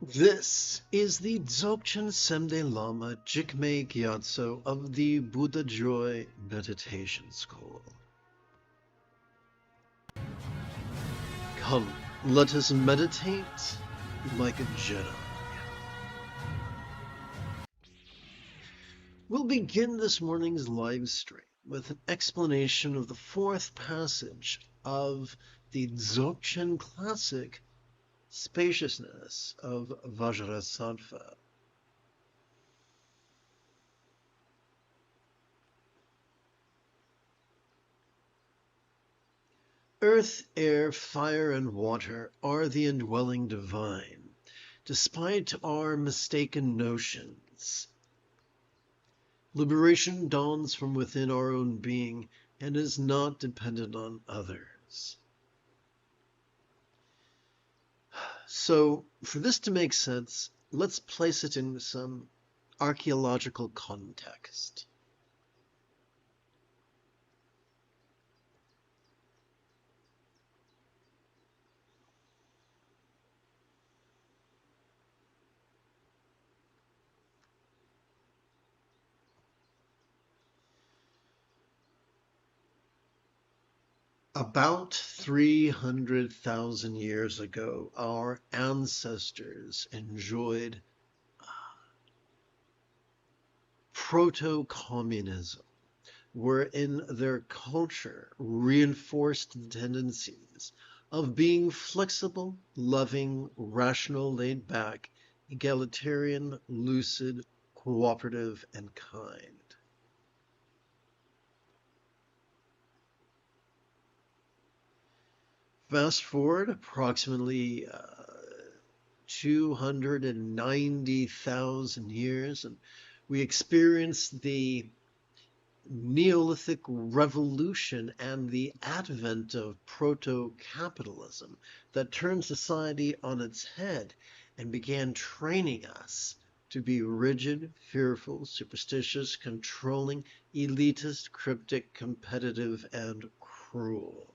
This is the Dzogchen Semde Lama Jigme Gyatso of the Buddha Joy Meditation School. Come, let us meditate like a Jedi. We'll begin this morning's live stream with an explanation of the fourth passage of the Dzogchen classic Spaciousness of Vajrasattva. Earth, air, fire, and water are the indwelling divine, despite our mistaken notions. Liberation dawns from within our own being and is not dependent on others. So, for this to make sense, let's place it in some archaeological context. About 300,000 years ago, our ancestors enjoyed proto-communism, wherein their culture reinforced the tendencies of being flexible, loving, rational, laid-back, egalitarian, lucid, cooperative, and kind. Fast forward approximately 290,000 years, and we experienced the Neolithic Revolution and the advent of proto-capitalism that turned society on its head and began training us to be rigid, fearful, superstitious, controlling, elitist, cryptic, competitive, and cruel.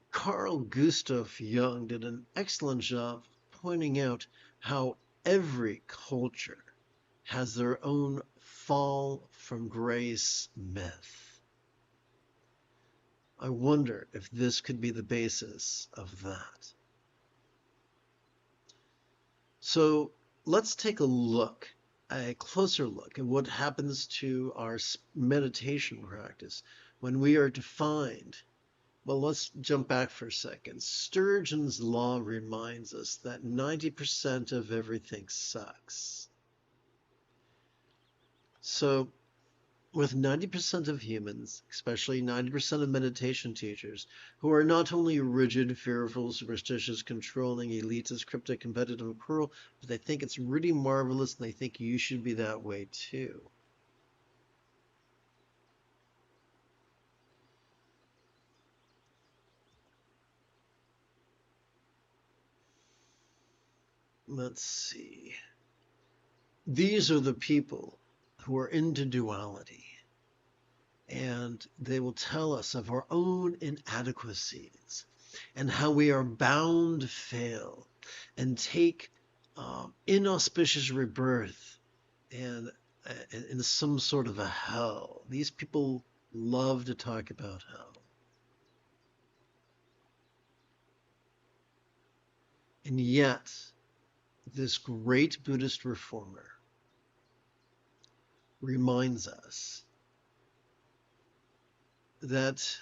Carl Gustav Jung did an excellent job pointing out how every culture has their own fall from grace myth. I wonder if this could be the basis of that. So let's take a closer look at what happens to our meditation practice when we are defined. Well, let's jump back for a second. Sturgeon's law reminds us that 90% of everything sucks. So, with 90% of humans, especially 90% of meditation teachers, who are not only rigid, fearful, superstitious, controlling, elitist, cryptic, competitive, and cruel, but they think it's really marvelous and they think you should be that way too. Let's see. These are the people who are into duality, and they will tell us of our own inadequacies and how we are bound to fail and take inauspicious rebirth and in some sort of a hell. These people love to talk about hell. And yet, this great Buddhist reformer reminds us that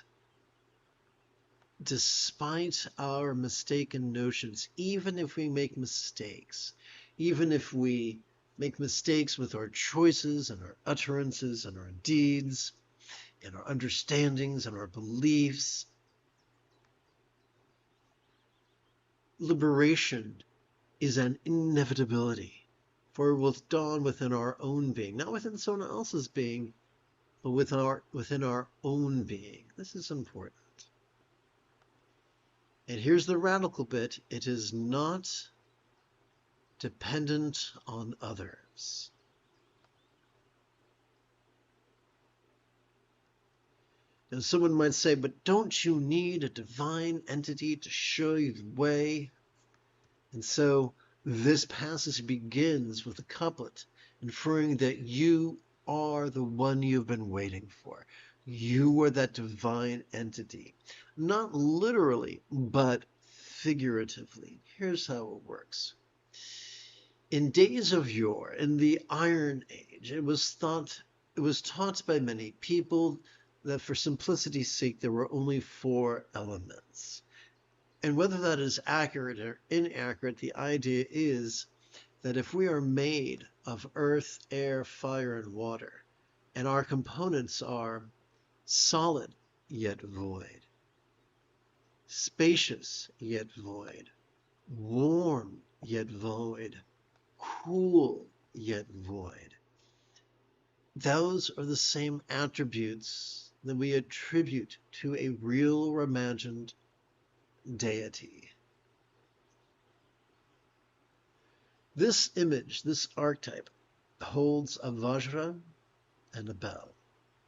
despite our mistaken notions, even if we make mistakes, even if we make mistakes with our choices and our utterances and our deeds and our understandings and our beliefs, liberation is an inevitability, for it will dawn within our own being, not within someone else's being, but within our own being. This is important. And here's the radical bit. It is not dependent on others. And someone might say, but don't you need a divine entity to show you the way? And so this passage begins with a couplet inferring that you are the one you've been waiting for. You are that divine entity. Not literally, but figuratively. Here's how it works. In days of yore, in the Iron Age, it was taught by many people that for simplicity's sake there were only 4 elements. And whether that is accurate or inaccurate, the idea is that if we are made of earth, air, fire, and water, and our components are solid yet void, spacious yet void, warm yet void, cool yet void, those are the same attributes that we attribute to a real or imagined deity. This image, this archetype, holds a Vajra and a bell,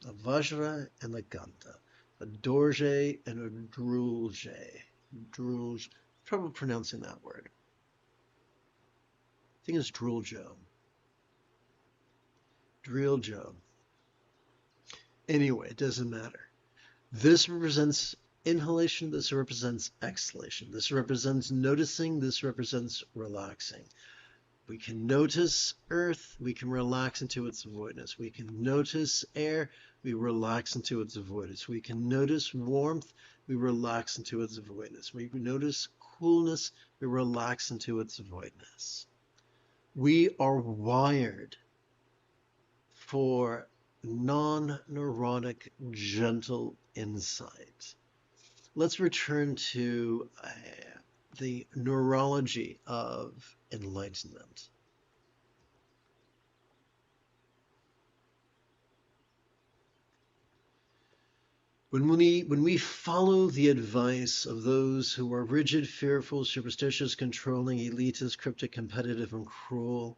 a Vajra and a Ganta, a Dorje and a Drulje. Drulje, trouble pronouncing that word. I think it's Druljo. Druljo. Anyway, it doesn't matter. This represents inhalation, this represents exhalation. This represents noticing, this represents relaxing. We can notice earth, we can relax into its voidness. We can notice air, we relax into its voidness. We can notice warmth, we relax into its voidness. We notice coolness, we relax into its voidness. We are wired for non-neurotic, gentle insight. Let's return to the neurology of enlightenment. When we follow the advice of those who are rigid, fearful, superstitious, controlling, elitist, cryptic, competitive, and cruel,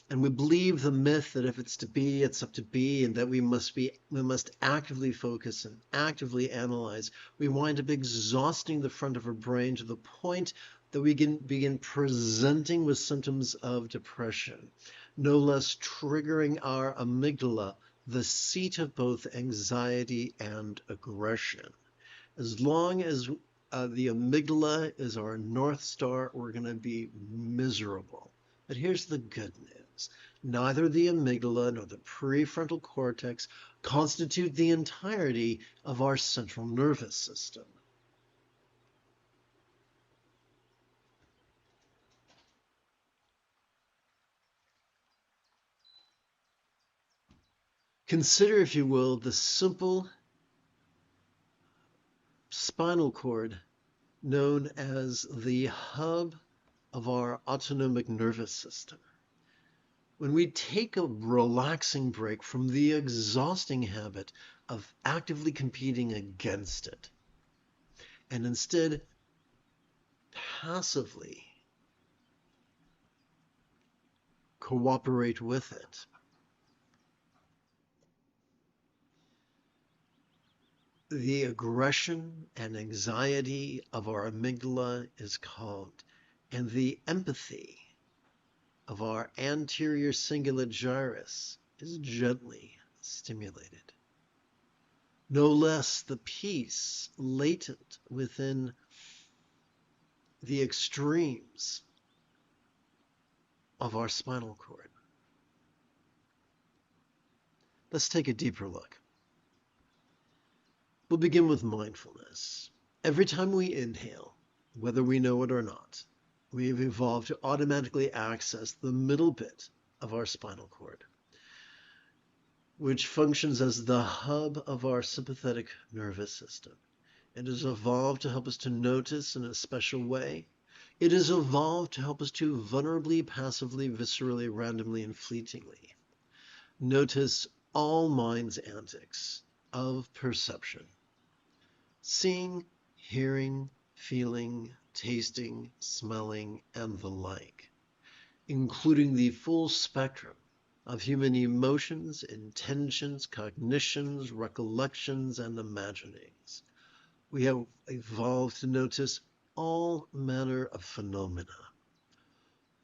and we believe the myth that if it's to be, it's up to be, and that we must actively focus and actively analyze, we wind up exhausting the front of our brain to the point that we can begin presenting with symptoms of depression, no less triggering our amygdala, the seat of both anxiety and aggression. As long as the amygdala is our North Star, we're going to be miserable. But here's the good news. Neither the amygdala nor the prefrontal cortex constitute the entirety of our central nervous system. Consider, if you will, the simple spinal cord known as the hub of our autonomic nervous system. When we take a relaxing break from the exhausting habit of actively competing against it, and instead passively cooperate with it, the aggression and anxiety of our amygdala is calmed, and the empathy of our anterior cingulate gyrus is gently stimulated. No less the peace latent within the extremes of our spinal cord. Let's take a deeper look. We'll begin with mindfulness. Every time we inhale, whether we know it or not, we have evolved to automatically access the middle bit of our spinal cord, which functions as the hub of our sympathetic nervous system. It has evolved to help us to notice in a special way. It has evolved to help us to vulnerably, passively, viscerally, randomly, and fleetingly notice all mind's antics of perception. Seeing, hearing, feeling, tasting, smelling, and the like, including the full spectrum of human emotions, intentions, cognitions, recollections, and imaginings. We have evolved to notice all manner of phenomena,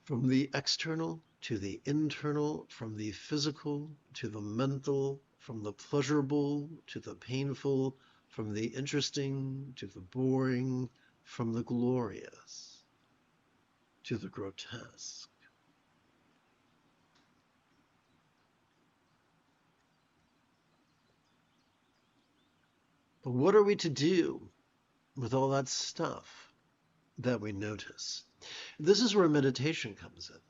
from the external to the internal, from the physical to the mental, from the pleasurable to the painful, from the interesting to the boring, from the glorious to the grotesque. But what are we to do with all that stuff that we notice? This is where meditation comes in.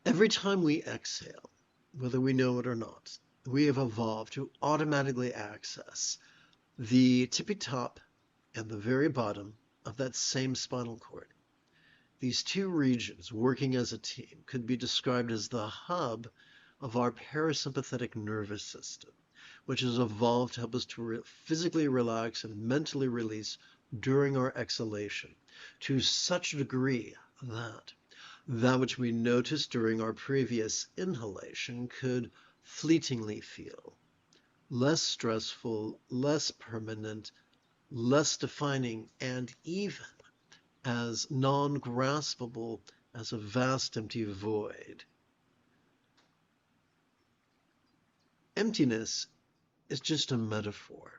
Every time we exhale, whether we know it or not, we have evolved to automatically access the tippy top and the very bottom of that same spinal cord. These two regions working as a team could be described as the hub of our parasympathetic nervous system, which has evolved to help us to physically relax and mentally release during our exhalation to such a degree that that which we noticed during our previous inhalation could fleetingly feel less stressful, less permanent, less defining, and even as non-graspable as a vast empty void. Emptiness is just a metaphor.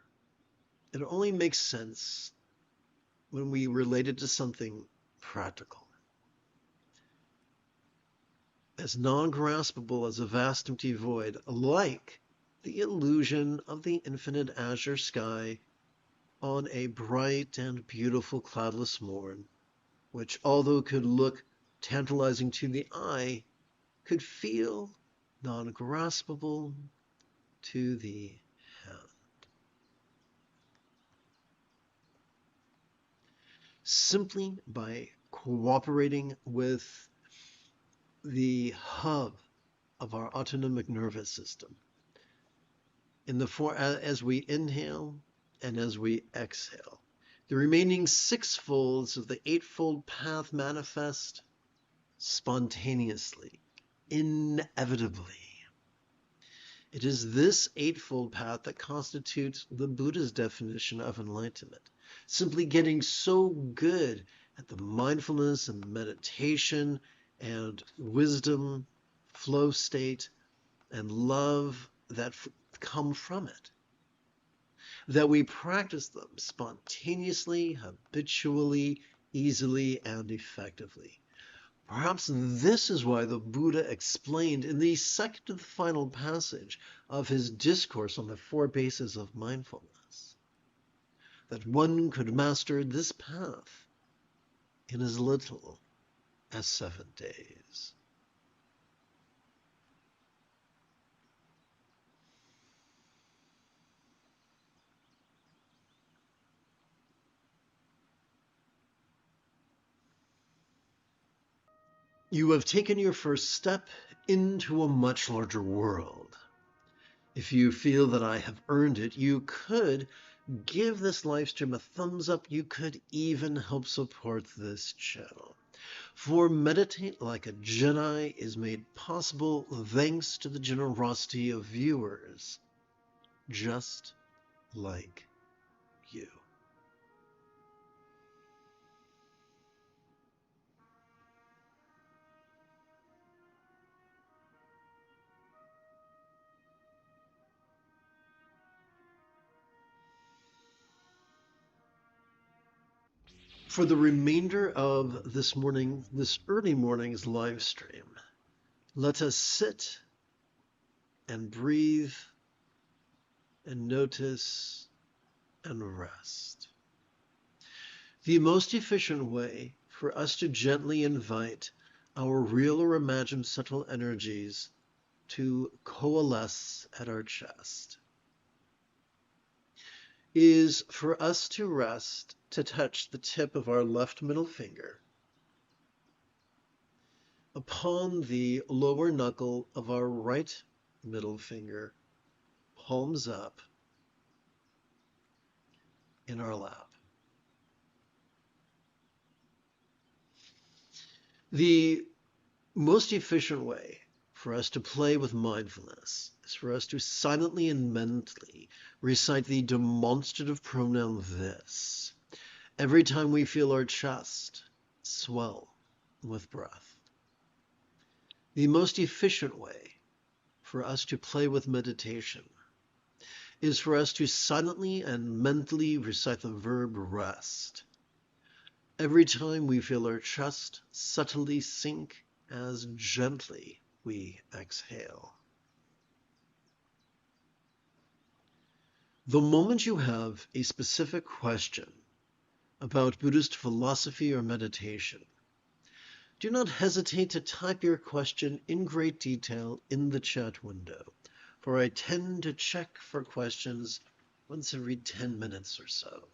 It only makes sense when we relate it to something practical. As non-graspable as a vast empty void, like the illusion of the infinite azure sky on a bright and beautiful cloudless morn, which, although could look tantalizing to the eye, could feel non-graspable to the hand. Simply by cooperating with the hub of our autonomic nervous system, as we inhale and as we exhale, the remaining six folds of the eightfold path manifest spontaneously, inevitably. It is this eightfold path that constitutes the Buddha's definition of enlightenment. Simply getting so good at the mindfulness and meditation and wisdom, flow state, and love that come from it, that we practice them spontaneously, habitually, easily, and effectively. Perhaps this is why the Buddha explained in the second to the final passage of his discourse on the four bases of mindfulness that one could master this path in as little as 7 days. You have taken your first step into a much larger world. If you feel that I have earned it, you could give this live stream a thumbs up. You could even help support this channel. For Meditate Like a Jedi is made possible thanks to the generosity of viewers just like you. For the remainder of this early morning's live stream, let us sit and breathe and notice and rest. The most efficient way for us to gently invite our real or imagined subtle energies to coalesce at our chest is for us to rest, to touch the tip of our left middle finger upon the lower knuckle of our right middle finger, palms up in our lap. The most efficient way for us to play with mindfulness is for us to silently and mentally recite the demonstrative pronoun this every time we feel our chest swell with breath. The most efficient way for us to play with meditation is for us to silently and mentally recite the verb rest every time we feel our chest subtly sink as gently we exhale. The moment you have a specific question about Buddhist philosophy or meditation, do not hesitate to type your question in great detail in the chat window, for I tend to check for questions once every 10 minutes or so.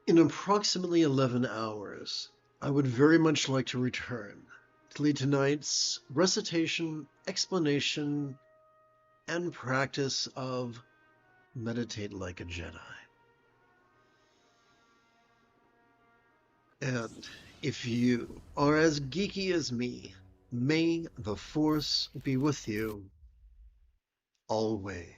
In approximately 11 hours, I would very much like to return to lead tonight's recitation, explanation, and practice of Meditate Like a Jedi. And if you are as geeky as me, may the Force be with you always.